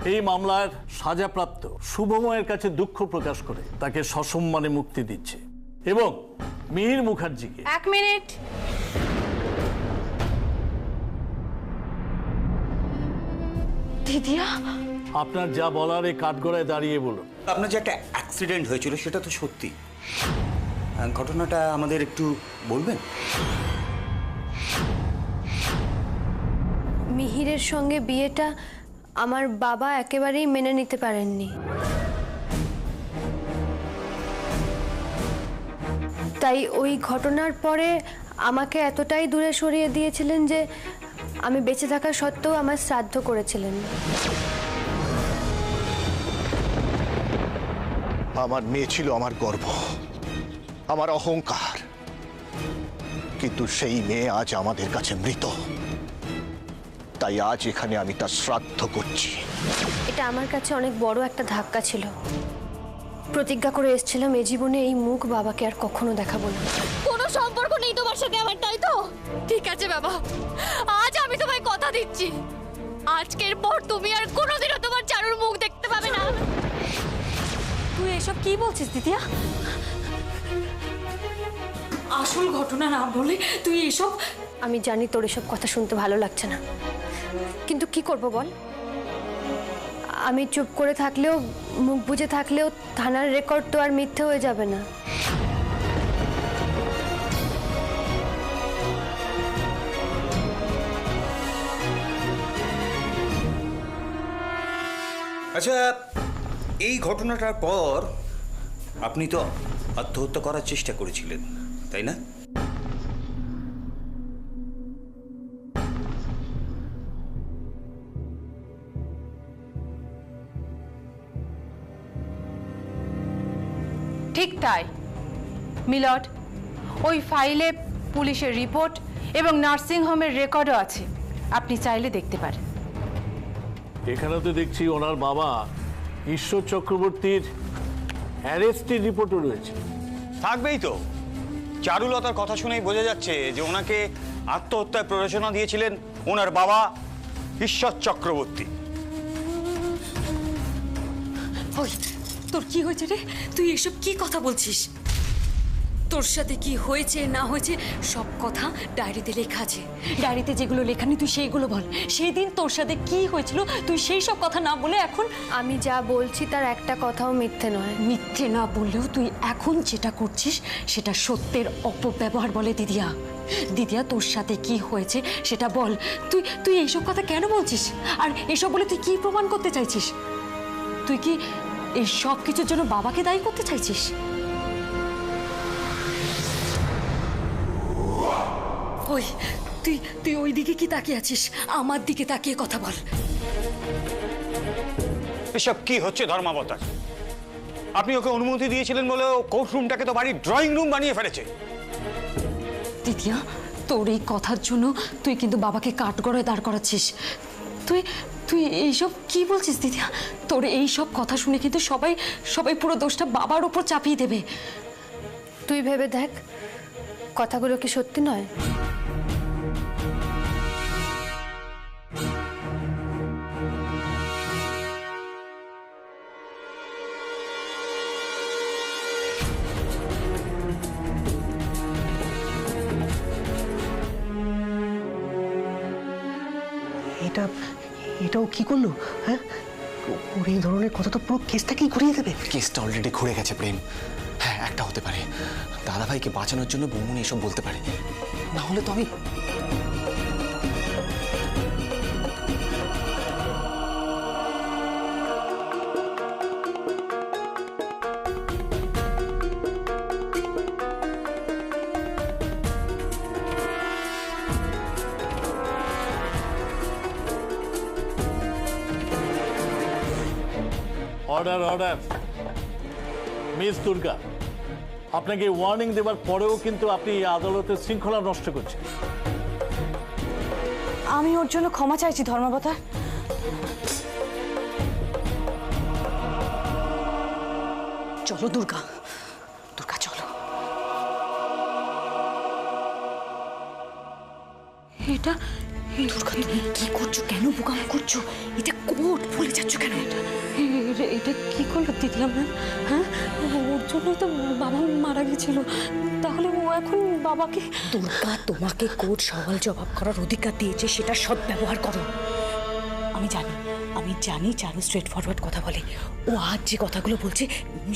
এই মামলার সাজাপ্রাপ্ত শুভময়ের কাছে দুঃখ প্রকাশ করে তাকে সসম্মানে মুক্তি দিচ্ছে এবং মিহির মুখার্জিকে 1 মিনিট। দিদিয়া, আপনার যা বলার এই কাঠগড়ায় দাঁড়িয়ে বলুন। আপনার যে একটা অ্যাক্সিডেন্ট হয়েছিল সেটা তো সত্যি, ঘটনাটা আমাদের একটু বলবেন? মিহিরের সঙ্গে বিয়েটা আমার বাবা একেবারেই মেনে নিতে পারেননি। তাই ওই ঘটনার পরে আমাকে এতটাই দূরে সরিয়ে দিয়েছিলেন যে আমি বেঁচে থাকা সত্ত্বেও আমার শ্রাদ্ধ করেছিলেন। আমার মেয়ে ছিল আমার গর্ব, আমার অহংকার, কিন্তু সেই মেয়ে আজ আমাদের কাছে মৃত। তাই আজ এখানে আমি তার শ্রাদ্ধ করছি। এটা আমার কাছে অনেক বড় একটা ধাক্কা ছিল। প্রতিজ্ঞা করে এসেছিলাম এ জীবনে এই মুখ বাবাকে আর কখনো দেখাবো না। কোনো সম্পর্ক নেই তোমার সাথে আমার, তাই তো? ঠিক আছে বাবা, আজ আমি তোমায় কথা দিচ্ছি, আজকের পর তুমি আর কোনোদিনও তোমার চারুর মুখ দেখতে পাবে না। তুই এসব কি বলছিস দিদিয়া? আসল ঘটনা না বলে তুই এসব? আমি জানি তোর এসব কথা শুনতে ভালো লাগছে না, কিন্তু কি করব বল? আমি চুপ করে থাকলেও, মুখ বুজে থাকলেও থানার রেকর্ড তো আর মিথ্যে হয়ে যাবে না। আচ্ছা, এই ঘটনাটার পর আপনি তো আত্মহত্যা করার চেষ্টা করেছিলেন, তাই না? ঠিক তাই মিলর্ড, ওই ফাইলে পুলিশের রিপোর্ট এবং নার্সিংহোমের রেকর্ডও আছে, আপনি চাইলে দেখতে পারেন। এখানে তো দেখছি ওনার বাবা ঈশ্বর চক্রবর্তীর অ্যারেস্টের রিপোর্টও রয়েছে। থাকবেই তো। চারুলতার কথা শুনেই বোঝা যাচ্ছে যে ওনাকে আত্মহত্যায় প্ররোচনা দিয়েছিলেন ওনার বাবা ঈশ্বর চক্রবর্তী। ওই, তোর কি হয়েছে রে? তুই এসব কি কথা বলছিস? তোর সাথে কি হয়েছে না হয়েছে সব কথা ডায়েরিতে লেখা আছে। ডায়েরিতে যেগুলো লেখা নেই তুই সেইগুলো বল। সেই দিন তোর সাথে কি হয়েছিল তুই সেই সব কথা না বলে এখন আমি যা বলছি তার একটা কথাও মিথ্যে নয়। মিথ্যে না বললেও তুই এখন যেটা করছিস সেটা সত্যের অপব্যবহার বলে দিদিয়া। দিদিয়া, তোর সাথে কি হয়েছে সেটা বল। তুই তুই এইসব কথা কেন বলছিস? আর এসব বলে তুই কি প্রমাণ করতে চাইছিস? তুই কি এই সব কিছুর জন্য বাবাকে দায়ী করতে চাইছিস? ওই, তুই তুই ওই দিকে কি তাকিয়ে আছিস? আমার দিকে তাকিয়ে কথা বল। এসব কি হচ্ছে ধর্মাবতার? আপনি ওকে অনুমতি দিয়েছিলেন বলে কোর্ট রুমটাকে তো বাড়ির ড্রয়িং রুম বানিয়ে ফেলেছে। দিদিয়া, তোর এই কথার জন্য তুই কিন্তু বাবাকে কাঠগড়ায় দাঁড় করাচ্ছিস। তুই তুই এইসব কি বলছিস দিদিয়া? তোর এই সব কথা শুনে কিন্তু সবাই সবাই পুরো দোষটা বাবার উপর চাপিয়ে দেবে। তুই ভেবে দেখ, কথাগুলো কি সত্যি নয়? এটাও কি করলো? হ্যাঁ, ওর এই ধরনের কথা তো পুরো কেসটাকেই ঘুরিয়ে দেবে। কেসটা অলরেডি ঘুরে গেছে প্রেম। হ্যাঁ, একটা হতে পারে দাদাভাইকে বাঁচানোর জন্য বৌমনি এসব বলতে পারে, না হলে তো আমি অর্ডার অর্ডার। মিস দুর্গা, আপনাকে ওয়ার্নিং দেওয়ার পরেও কিন্তু আপনি আদালতের শৃঙ্খলা নষ্ট করছেন। আমি ওর জন্য ক্ষমা চাইছি ধর্মাবতার। চলো দুর্গা, দুর্গা চলো। এটা দুর্গা, তুমি কি করছো? কেন বোকামো করছো? এটা কোর্ট, ভুলে যাচ্ছ কেন? এটা কি করলো দিদিয়া ম্যাম? হ্যাঁ, ওর জন্যই তো বাবা মারা গেছিল। তাহলে ও এখন বাবাকে... দুর্গা, তোমাকে কোর্ট সওয়াল জবাব করার অধিকার দিয়েছে, সেটা সদ্ব্যবহার করো। আমি জানি চারু স্ট্রেট ফরওয়ার্ড কথা বলে। ও আজ যে কথাগুলো বলছে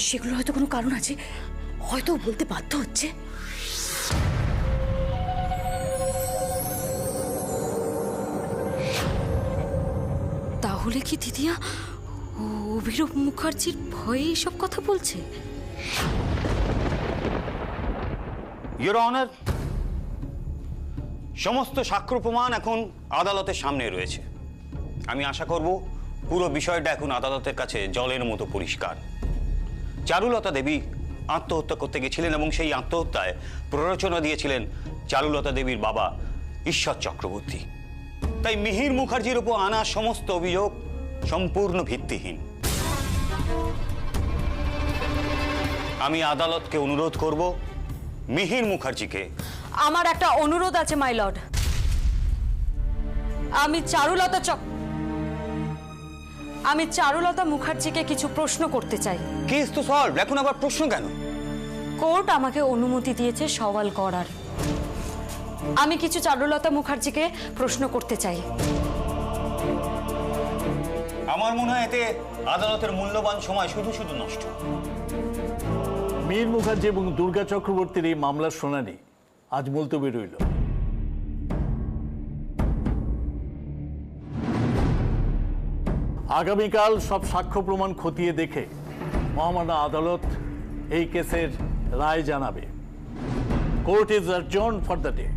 সেগুলো হয়তো কোনো কারণ আছে, হয়তো বলতে বাধ্য হচ্ছে। তাহলে কি দিদিয়া অভিরূপ মুখার্জির ভয়ে এসব কথা বলছে? ইয়োর অনার, সমস্ত সাক্ষ্য প্রমাণ এখন আদালতের সামনে রয়েছে। আমি আশা করব পুরো বিষয়টা এখন আদালতের কাছে জলের মতো পরিষ্কার। চারুলতা দেবী আত্মহত্যা করতে গেছিলেন এবং সেই আত্মহত্যায় প্ররোচনা দিয়েছিলেন চারুলতা দেবীর বাবা ঈশ্বর চক্রবর্তী। তাই মিহির মুখার্জির উপর আনা সমস্ত অভিযোগ সম্পূর্ণ ভিত্তিহীন। আমি আদালতকে অনুরোধ করব মিহির মুখার্জিকে... আমার একটা অনুরোধ আছে মাই লর্ড। আমি চারুলতা মুখার্জিকে কিছু প্রশ্ন করতে চাই। কেস তো সলভ, এখন আবার প্রশ্ন কেন? কোর্ট আমাকে অনুমতি দিয়েছে সওয়াল করার। আমি কিছু চারুলতা মুখার্জিকে প্রশ্ন করতে চাই। আমার মনে হয় এতে আদালতের মূল্যবান সময় শুধু শুধু নষ্ট। মীর মুখার্জি এবং দুর্গা চক্রবর্তীর এই মামলার শুনানি আজ মুলতবি রইল। আগামীকাল সব সাক্ষ্য প্রমাণ খতিয়ে দেখে মহামান্য আদালত এই কেসের রায় জানাবে। Court is adjourned for the day.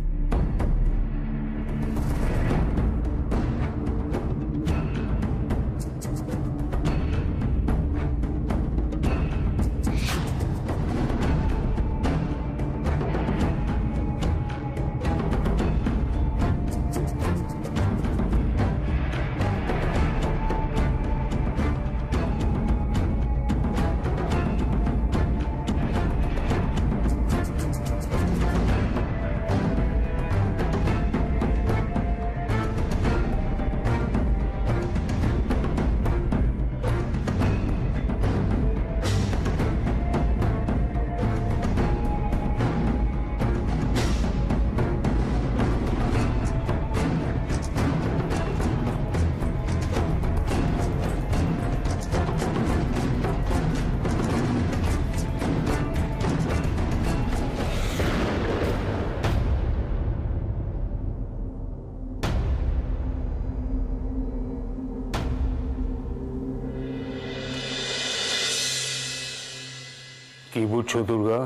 কি বুঝছো দুর্গা?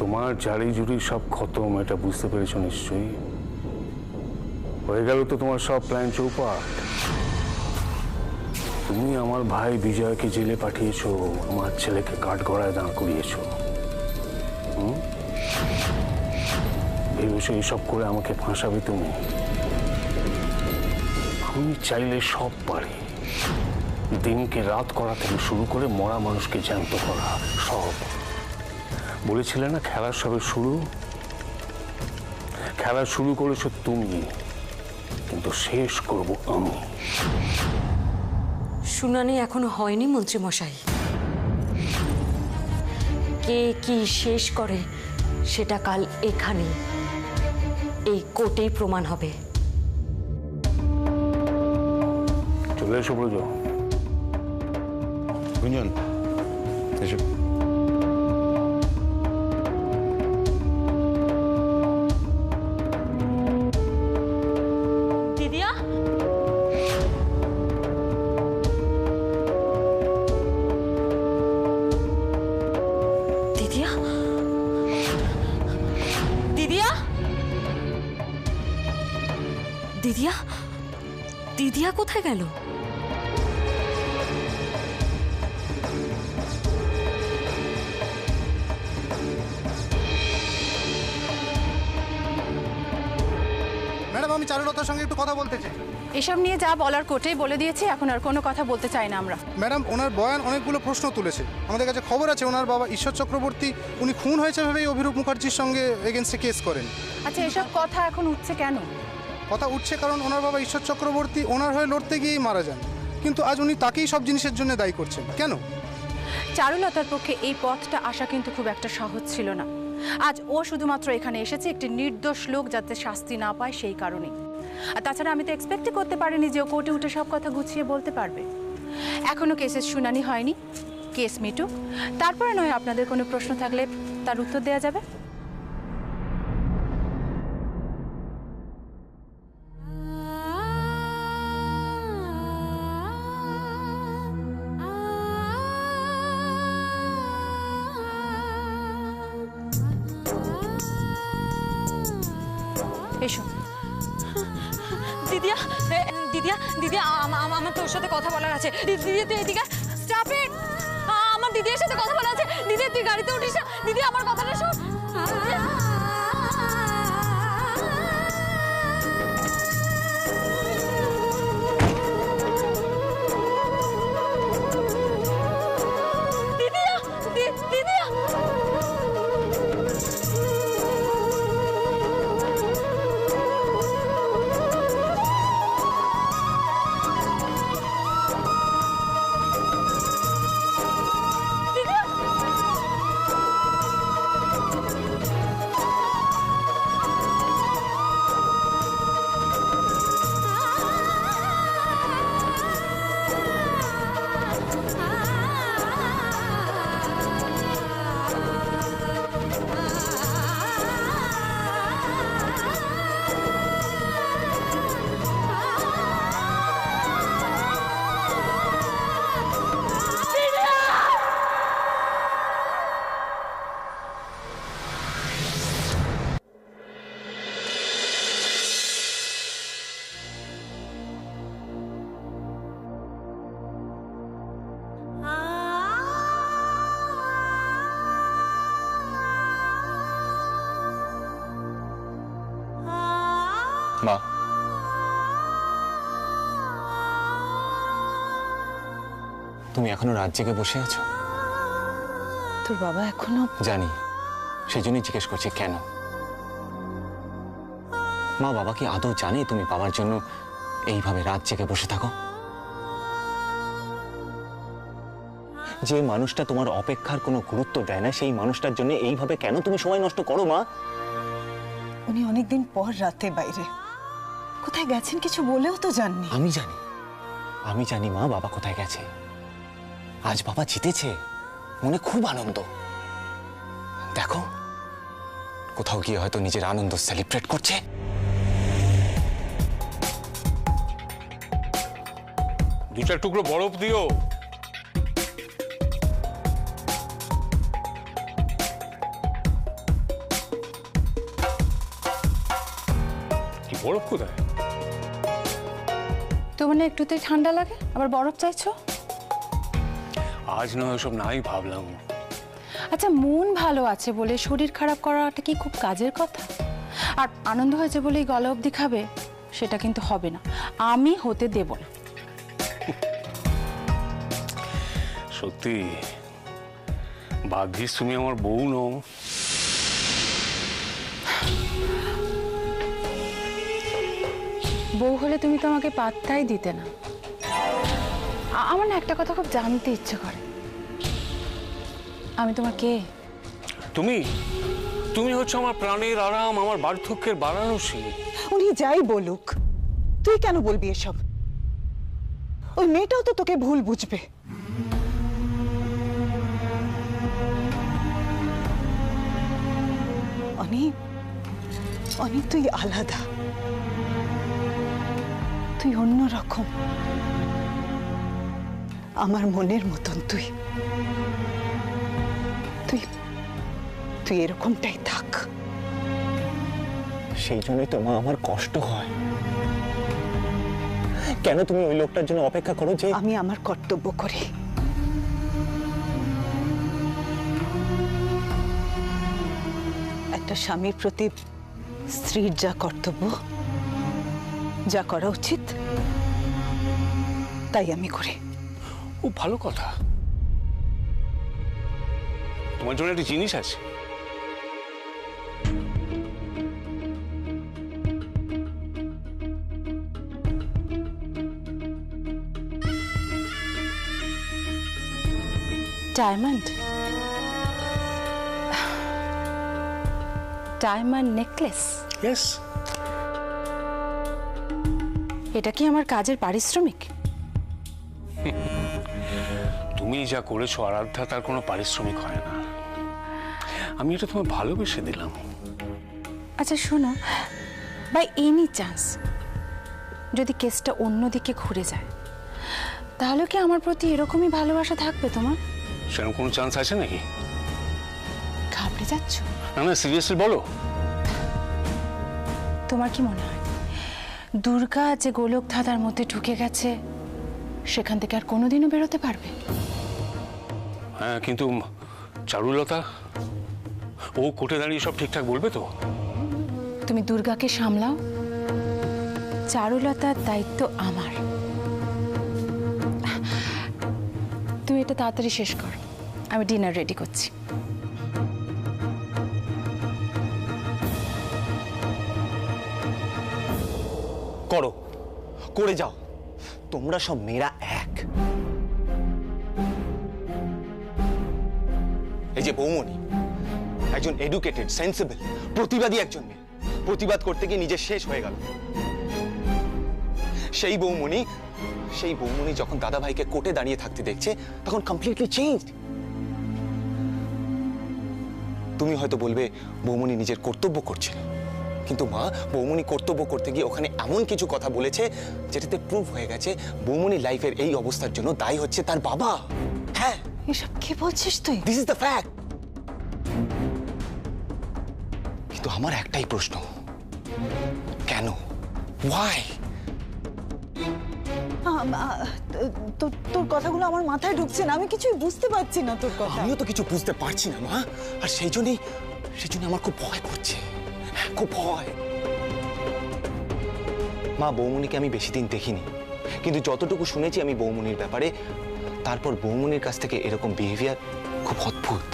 তোমার জারি জুড়ি সব খতম, এটা বুঝতে পেরেছো নিশ্চয়ই? হয়ে গেল তো তোমার সব প্ল্যান চৌপাট। তুমি আমার ভাই বিজয়কে জেলে পাঠিয়েছো, আমার ছেলেকে কাঠগড়ায় দাঁড় করিয়েছো। ভেবেছো এইসব করে আমাকে ফাঁসাবে তুমি? আমি চাইলে সব পারি। দিনকে রাত করা থেকে শুরু করে মরা মানুষকে জ্যান্ত করা, সব। বলেছিলে না খেলার সবে শুরু? খেলা শুরু করেছো তুমি, কিন্তু শেষ করব আমি। শুনানি এখনো হয়নি মন্ত্রী মশাই। কে কি শেষ করে সেটা কাল এখানে এই কোর্টেই প্রমাণ হবে। চলে এসো ব্রজ। গুঞ্জন এসো। দিদিয়া, দিদিয়া, দিদিয়া, দিদিয়া, দিদিয়া কোথায় গেল? ম্যাডাম, আমি চারুলতার সঙ্গে একটু কথা বলতে চাই। এসব নিয়ে যা বলার কোর্টেই বলে দিয়েছি, এখন আর কোনো কথা বলতে চাই না আমরা। ম্যাডাম, ওনার বয়ান অনেকগুলো প্রশ্ন তুলেছে। আমাদের কাছে খবর আছে ওনার বাবা ঈশ্বর চক্রবর্তী উনি খুন হয়েছে ভেবেই অভিরূপ মুখার্জির সঙ্গে এগেনস্টে কেস করেন। আচ্ছা, এসব কথা এখন উঠছে কেন? কথা উঠছে কারণ ওনার বাবা ঈশ্বর চক্রবর্তী ওনার হয়ে লড়তে গিয়েই মারা যান, কিন্তু আজ উনি তাকেই সব জিনিসের জন্য দায়ী করছেন কেন? চারুলতার পক্ষে এই পথটা আসা কিন্তু খুব একটা সহজ ছিল না। আজ ও শুধুমাত্র এখানে এসেছে একটি নির্দোষ লোক যাতে শাস্তি না পায় সেই কারণেই। আর তাছাড়া আমি তো এক্সপেক্টই করতে পারিনি যে ও কোর্টে উঠে সব কথা গুছিয়ে বলতে পারবে। এখনো কেসের শুনানি হয়নি, কেস মিটুক, তারপরে নয় আপনাদের কোনো প্রশ্ন থাকলে তার উত্তর দেওয়া যাবে। এসো। দিদিয়া, দিদিয়া, দিদিয়া, আমার তোর সাথে কথা বলার আছে। দিদি তুই এদিকে স্টপ ইট। আমার দিদির সাথে কথা বলার আছে। দিদি তুই গাড়িতে উঠিস না। দিদি আমার কথাটা শোন। দিদিয়া, দিদিয়া। মা, তুমি এখনো রাত জেগে বসে আছো? তোর বাবা এখনো? জানি, সেই জন্যই জিজ্ঞেস করছি কেন। মা, বাবা কি আদৌ জানে তুমি বাবার জন্য এইভাবে রাত জেগে বসে থাকো? যে মানুষটা তোমার অপেক্ষার কোনো গুরুত্ব দেয় না, সেই মানুষটার জন্য এইভাবে কেন তুমি সময় নষ্ট করো মা? উনি অনেকদিন পর রাতে বাইরে, কোথায় গেছেন কিছু বলেও তো জাননি। আমি জানি মা বাবা কোথায় গেছে। আজ বাবা জিতেছে, মনে খুব আনন্দ। দেখো, কোথাও গিয়ে হয়তো নিজের আনন্দ সেলিব্রেট করছে। দু চার টুকরো বরফ দিও। কি বরফ কোথায়? তো মানে একটুতেই ঠান্ডা লাগে, আবার বরফ চাইছো? আজ নয় ওসব নাই ভাবলাম। আচ্ছা, মন ভালো আছে বলে শরীর খারাপ করাটা কি খুব কাজের কথা? আর আনন্দ হয়েছে বলেই গলা অবধি খাবে, সেটা কিন্তু হবে না, আমি হতে দেব না। সত্যি ভাগ্যিস তুমি আমার বউ নও। বউ হলে তুমি তো আমাকে পাত্তাই দিতে না। আমার না একটা কথা খুব জানতে ইচ্ছে করে, আমি তোমার কে? তুমি তুমি হচ্ছে আমার প্রাণের আরাম, আমার বার্ধক্যের বারাণসী। উনি যাই বলুক, তুই কেন বলবি এসব? ওই মেয়েটাও তো তোকে ভুল বুঝবে। অনেক তুই আলাদা, তুই অন্যরকম, আমার মনের মতন। তুই তুই তুই এরকমটাই থাক। সেই জন্যই তো মা আমার কষ্ট হয়। কেন তুমি ওই লোকটার জন্য অপেক্ষা করো? যে আমি আমার কর্তব্য করি। একটা স্বামীর প্রতি স্ত্রীর যা কর্তব্য, যা করা উচিত, তাই আমি করি। ও ভালো কথা। তোমার জন্য একটা জিনিস আছে। Diamond diamond necklace? ইয়েস। এটা কি আমার কাজের পারিশ্রমিক? তুমি যা করেছো আরাধ্যা, তার কোনো পারিশ্রমিক হয় না। আমি এটা তোমায় ভালোবেসে দিলাম। আচ্ছা শোনো, বাই এনি চান্স যদি কেসটা অন্যদিকে ঘুরে যায়, তাহলে কি আমার প্রতি এরকমই ভালোবাসা থাকবে তোমার? সেরকম কোনো চান্স আছে নাকি? ঘাবড়ে যাচ্ছ? না না, সিরিয়াসলি বলো। তোমার কি মনে হয় দুর্গা যে গোলক ধাঁধার মধ্যে ঢুকে গেছে, সেখান থেকে আর কোনোদিনও বেরোতে পারবে? হ্যাঁ, কিন্তু চারুলতা, ও কোর্টে দাঁড়িয়ে সব ঠিকঠাক বলবে তো? তুমি দুর্গাকে সামলাও, চারুলতার দায়িত্ব আমার। তুমি এটা তাড়াতাড়ি শেষ করো, আমি ডিনার রেডি করছি। করো, করে যাও, তোমরা সব মেয়েরা এক। এই যে বৌমনি, একজন এডুকেটেড, সেন্সিবল, প্রতিবাদী একজন মেয়ে, প্রতিবাদ করতে গিয়ে নিজে শেষ হয়ে গেল। সেই বৌমনি যখন দাদা ভাইকে কোর্টে দাঁড়িয়ে থাকতে দেখছে, তখন কমপ্লিটলি চেঞ্জড। তুমি হয়তো বলবে বৌমনি নিজের কর্তব্য করছিল, কিন্তু মা, বৌমনি কর্তব্য করতে গিয়ে ওখানে এমন কিছু কথা বলেছে যেটাতে প্রুভ হয়ে গেছে বৌমনি লাইফের এই অবস্থার জন্য দায়ী হচ্ছে তার বাবা। হ্যাঁ, এসব কি বলছিস তুই? This is the fact. কিন্তু আমার একটাই প্রশ্ন, কেন? ওয়াই? তোর কথাগুলো আমার মাথায় ঢুকছে না, আমি কিছুই বুঝতে পারছি না তোর কথা। আমিও তো কিছু বুঝতে পারছি না মা, আর সেই জন্যই আমার খুব ভয় করছে, খুব ভয়। মা, বৌমনিকে আমি বেশি দিন দেখিনি, কিন্তু যতটুকু শুনেছি আমি বৌমনির ব্যাপারে, তারপর বৌমনির কাছ থেকে এরকম বিহেভিয়ার খুব অদ্ভুত।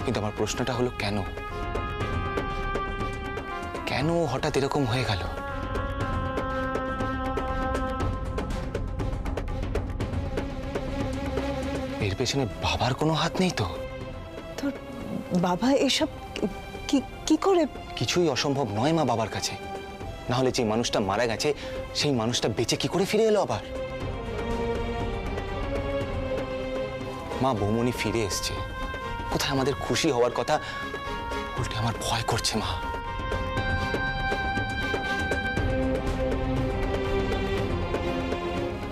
কিন্তু আমার প্রশ্নটা হলো কেন? কেন হঠাৎ এরকম হয়ে গেল? এর পেছনে বাবার কোনো হাত নেই তো? তোর বাবা এসব কি করে? কিছুই অসম্ভব নয় মা বাবার কাছে। না হলে যে মানুষটা মারা গেছে, সেই মানুষটা বেঁচে কি করে ফিরে এলো আবার? মা, বৌমনি ফিরে এসছে, কোথায় আমাদের খুশি হওয়ার কথা, উল্টে আমার ভয় করছে মা।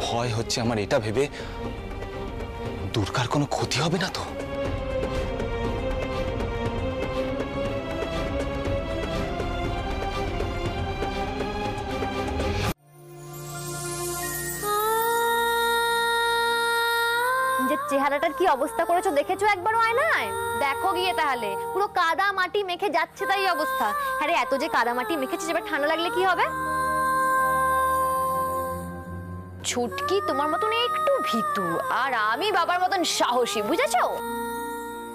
ভয় হচ্ছে আমার এটা ভেবে, দুর্গার কোনো ক্ষতি হবে না তো? নিজের চেহারাটার কি অবস্থা করেছো দেখেছো একবারও আয়নায়? দেখো গিয়ে তাহলে, পুরো কাদা মাটি মেখে যাচ্ছে তাই অবস্থা। আরে এত যে কাদা মাটি মেখেছিস, এবার ঠান্ডা লাগলে কি হবে? ছুটকি তোমার মতন একটু ভীতু, আর আমি বাবার মতন সাহসী, বুঝেছো?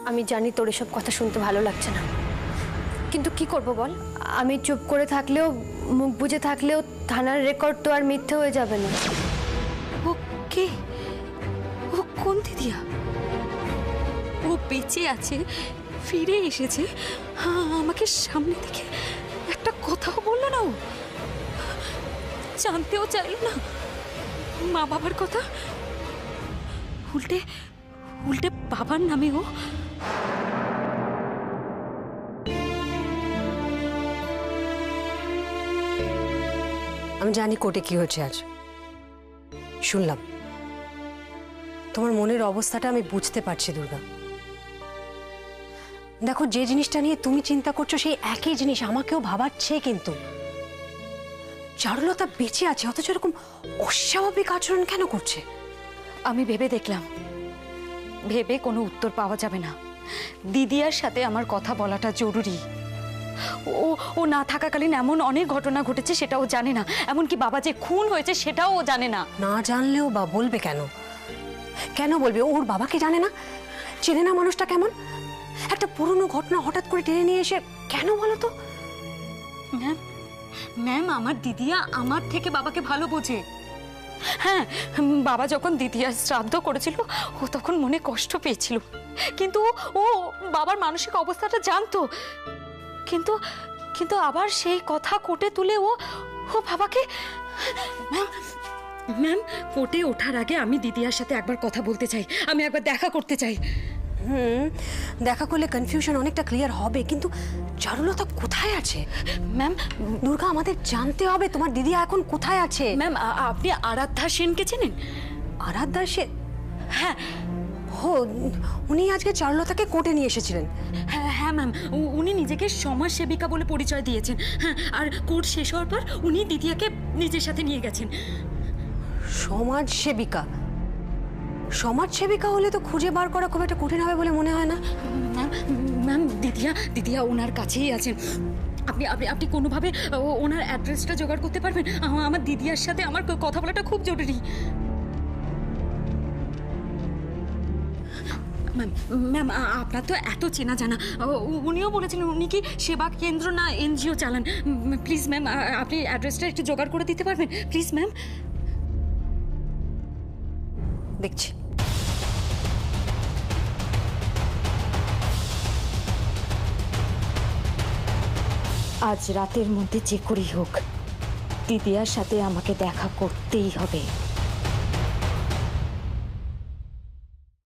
আমি জানি তোর এসব কথা শুনতে ভালো লাগছে না, কিন্তু কি করব বল? আমি চুপ করে থাকলেও, মুখ বুজে থাকলেও থানার রেকর্ড তো আর মিথ্যে হয়ে যাবে না। ও কে? ও কোন দিদিয়া? ও বেঁচে আছে, ফিরে এসেছে, আমাকে সামনে থেকে একটা কথাও বললো না, ও জানতেও চাইল না মা বাবার কথা, উল্টে বাবার নামে ও। আমি জানি কোর্টে কি হয়েছে আজ, শুনলাম। তোমার মনের অবস্থাটা আমি বুঝতে পারছি দুর্গা। দেখো, যে জিনিসটা নিয়ে তুমি চিন্তা করছো সেই একই জিনিস আমাকেও ভাবাচ্ছে, কিন্তু চারুলতা বেঁচে আছে অথচ এরকম অস্বাভাবিক আচরণ কেন করছে? আমি ভেবে দেখলাম, ভেবে কোনো উত্তর পাওয়া যাবে না। দিদিয়ার সাথে আমার কথা বলাটা জরুরি। ও না থাকাকালীন এমন অনেক ঘটনা ঘটেছে, সেটাও জানে না। এমনকি বাবা যে খুন হয়েছে সেটাও ও জানে না। না জানলেও বা বলবে কেন? কেন বলবে? ওর বাবাকে জানে না, চেনে না মানুষটা কেমন। একটা পুরনো ঘটনা হঠাৎ করে টেনে নিয়ে এসে কেন বলো তো? ম্যাম, আমার দিদিয়া আমার থেকে বাবাকে ভালো বোঝে। হ্যাঁ, বাবা যখন দিদিয়ার শ্রাদ্ধ করেছিল ও তখন মনে কষ্ট পেয়েছিল, কিন্তু ও বাবার মানসিক অবস্থাটা জানতো। কিন্তু কিন্তু আবার সেই কথা কোর্টে তুলে ও বাবাকে। ম্যাম, কোর্টে ওঠার আগে আমি দিদিয়ার সাথে একবার কথা বলতে চাই, আমি একবার দেখা করতে চাই। দেখা করলে কনফিউশন অনেকটা ক্লিয়ার হবে, কিন্তু চারুলতা কোথায় আছে? ম্যাম, দুর্গা, আমাদের জানতে হবে তোমার দিদি এখন কোথায় আছে। ম্যাম, আপনি আরাধ্যা সেনকে চেনেন? আরাধ্যা সেন? হ্যাঁ। ও, উনি আজকে চারুলতাকে কোর্টে নিয়ে এসেছিলেন? হ্যাঁ ম্যাম, উনি নিজেকে সমাজসেবিকা বলে পরিচয় দিয়েছেন। হ্যাঁ, আর কোর্ট শেষ হওয়ার পর উনি দিদিয়াকে নিজের সাথে নিয়ে গেছেন। সমাজসেবিকা? সমাজসেবিকা হলে তো খুঁজে বার করা খুব একটা কঠিন হবে বলে মনে হয় না। ম্যাম, দিদিয়া ওনার কাছেই আছেন। আপনি আপনি আপনি কোনোভাবে ওনার অ্যাড্রেসটা জোগাড় করতে পারবেন? আমার দিদিয়ার সাথে আমার কথা বলাটা খুব জরুরি। ম্যাম, আপনার তো এত চেনা জানা, উনিও বলেছিলেন উনি কি সেবা কেন্দ্র না এনজিও চালান। প্লিজ ম্যাম, আপনি অ্যাড্রেসটা একটু জোগাড় করে দিতে পারবেন প্লিজ ম্যাম? দেখছি। আজ রাতের মধ্যে যে করেই হোক দিদিয়ার সাথে আমাকে দেখা করতেই হবে।